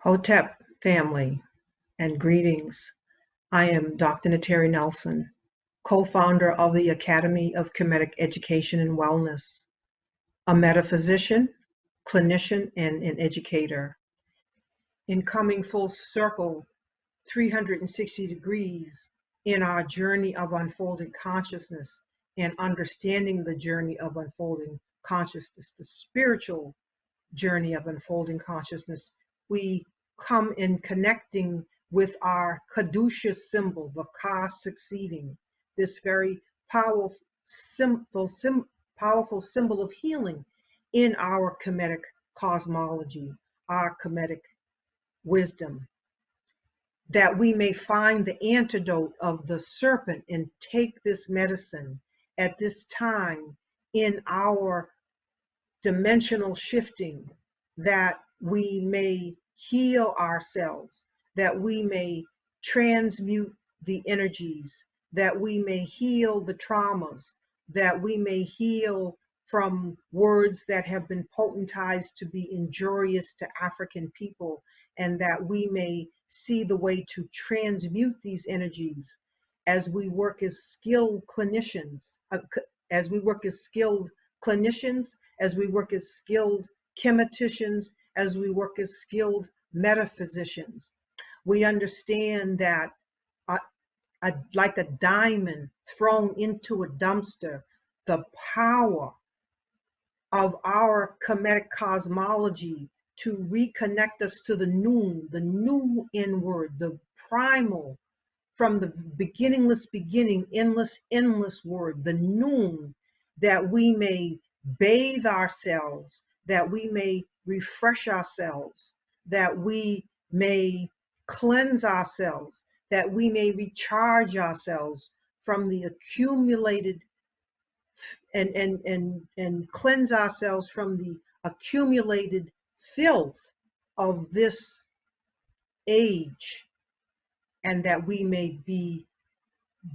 Hotep family and greetings. I am Dr. Nteri Nelson, co-founder of the Academy of Kemetic Education and Wellness, a metaphysician, clinician, and an educator. In coming full circle 360 degrees in our journey of unfolding consciousness and understanding the journey of unfolding consciousness, the spiritual journey of unfolding consciousness, we come in connecting with our Kadusha symbol, the Ka succeeding, this very powerful symbol of healing in our Kemetic cosmology, our Kemetic wisdom, that we may find the antidote of the serpent and take this medicine at this time in our dimensional shifting, that we may heal ourselves, that we may transmute the energies, that we may heal the traumas, that we may heal from words that have been potentized to be injurious to African people, and that we may see the way to transmute these energies as we work as skilled clinicians, as we work as skilled chemeticians, as we work as skilled metaphysicians. We understand that like a diamond thrown into a dumpster, the power of our Kemetic cosmology to reconnect us to the Nu'N Word, the primal, from the beginningless beginning, endless word, the Nu'N, that we may bathe ourselves, that we may refresh ourselves, that we may cleanse ourselves, that we may recharge ourselves from the accumulated and cleanse ourselves from the accumulated filth of this age, and that we may be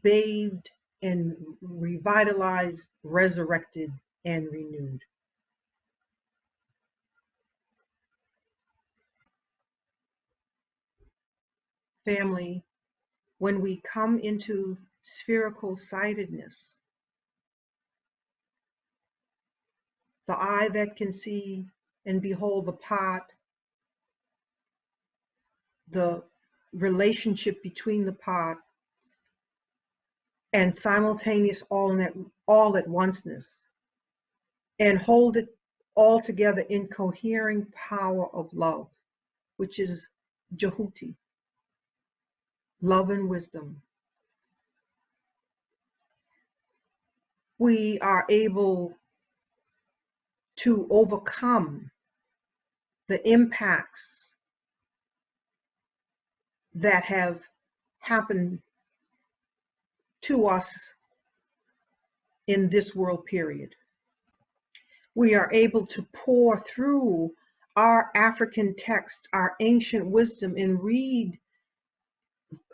bathed and revitalized, resurrected, and renewed. Family, when we come into spherical sightedness, the eye that can see and behold the pot, the relationship between the pot, and simultaneous all at onceness, and hold it all together in cohering power of love, which is Jehuti, love and wisdom. We are able to overcome the impacts that have happened to us in this world period. We are able to pour through our African text, our ancient wisdom, and read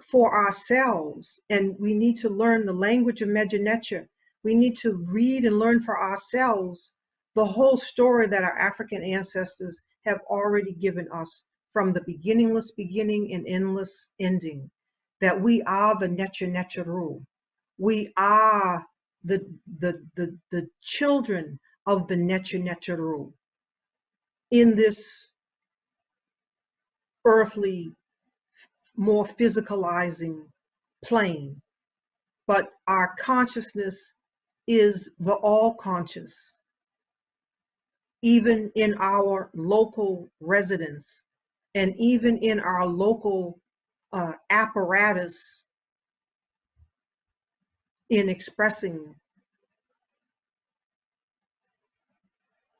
for ourselves. And we need to learn the language of Medew Neter. We need to read and learn for ourselves the whole story that our African ancestors have already given us, from the beginningless beginning and endless ending, that we are the Neteru. We are the children of the Neteru in this earthly, more physicalizing plane. But our consciousness is the all conscious, even in our local residence and even in our local apparatus in expressing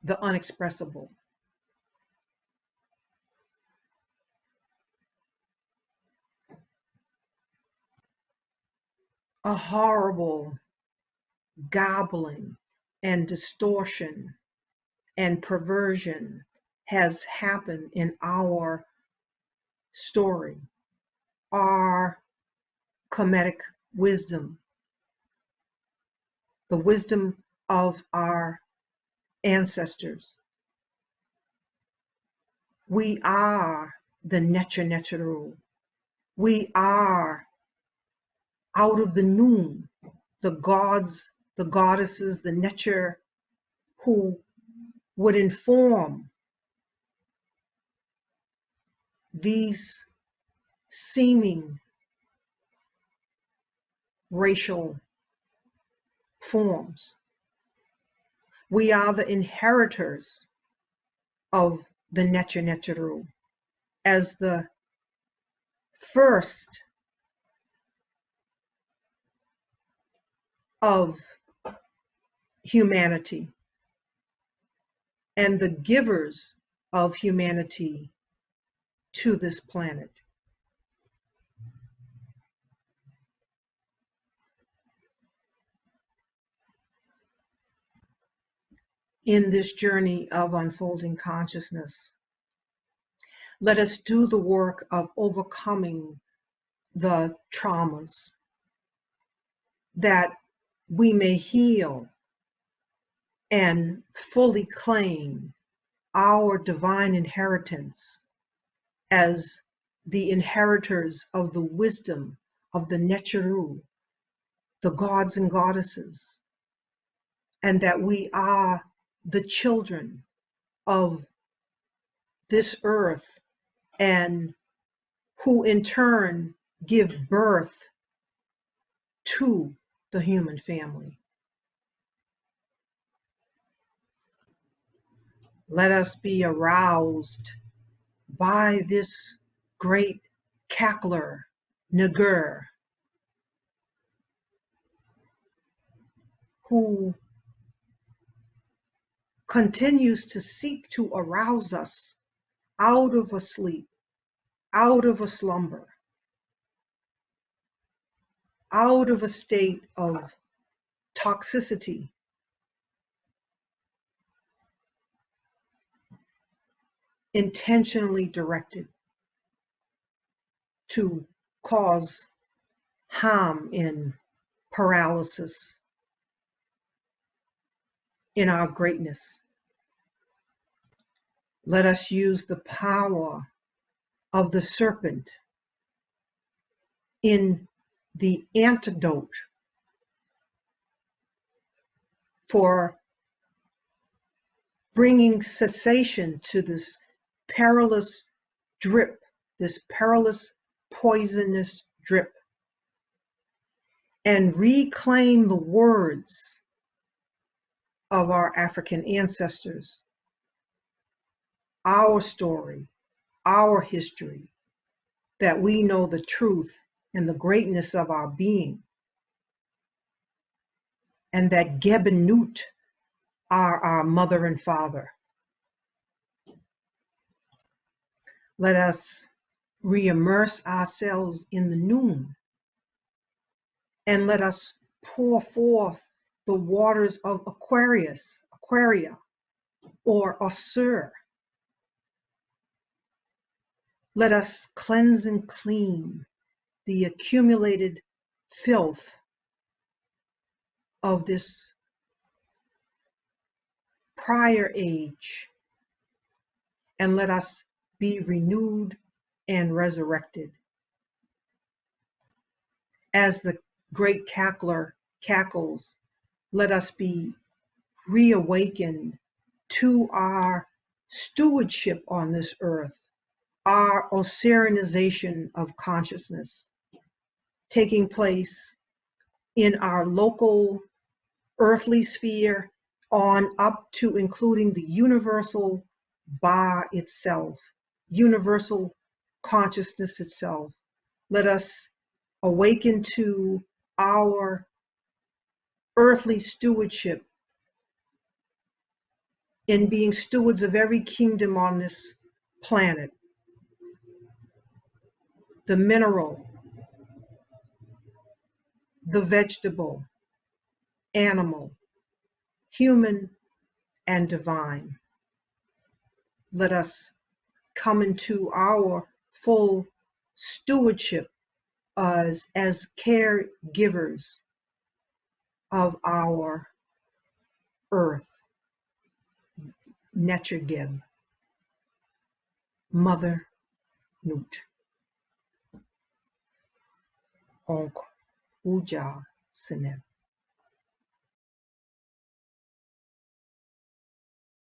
the unexpressible. A horrible gobbling and distortion and perversion has happened in our story, our Kemetic wisdom, the wisdom of our ancestors. We are the Neteru. We are out of the Nu'N, the gods, the goddesses, the Neter, who would inform these seeming racial forms. We are the inheritors of the Neteru as the first of humanity and the givers of humanity to this planet. In this journey of unfolding consciousness, let us do the work of overcoming the traumas that we may heal and fully claim our divine inheritance as the inheritors of the wisdom of the Neteru, the gods and goddesses, and that we are the children of this earth and who in turn give birth to the human family. Let us be aroused by this great cackler, Neggur, who continues to seek to arouse us out of a sleep, out of a slumber, out of a state of toxicity, intentionally directed to cause harm and paralysis in our greatness. Let us use the power of the serpent in the antidote for bringing cessation to this perilous drip, this perilous poisonous drip, and reclaim the words of our African ancestors, our story, our history, that we know the truth and the greatness of our being, and that Gebenut are our mother and father. Let us re-immerse ourselves in the Nu'N, and let us pour forth the waters of Aquaria, or Osir. Let us cleanse and clean the accumulated filth of this prior age, and let us be renewed and resurrected. As the great cackler cackles, let us be reawakened to our stewardship on this earth, our Osirinization of consciousness, taking place in our local earthly sphere on up to including the universal Ba itself, universal consciousness itself. Let us awaken to our earthly stewardship in being stewards of every kingdom on this planet, the mineral, the vegetable, animal, human, and divine. Let us come into our full stewardship as caregivers of our earth, Netergib, Mother Nut. Onk Uja Senet.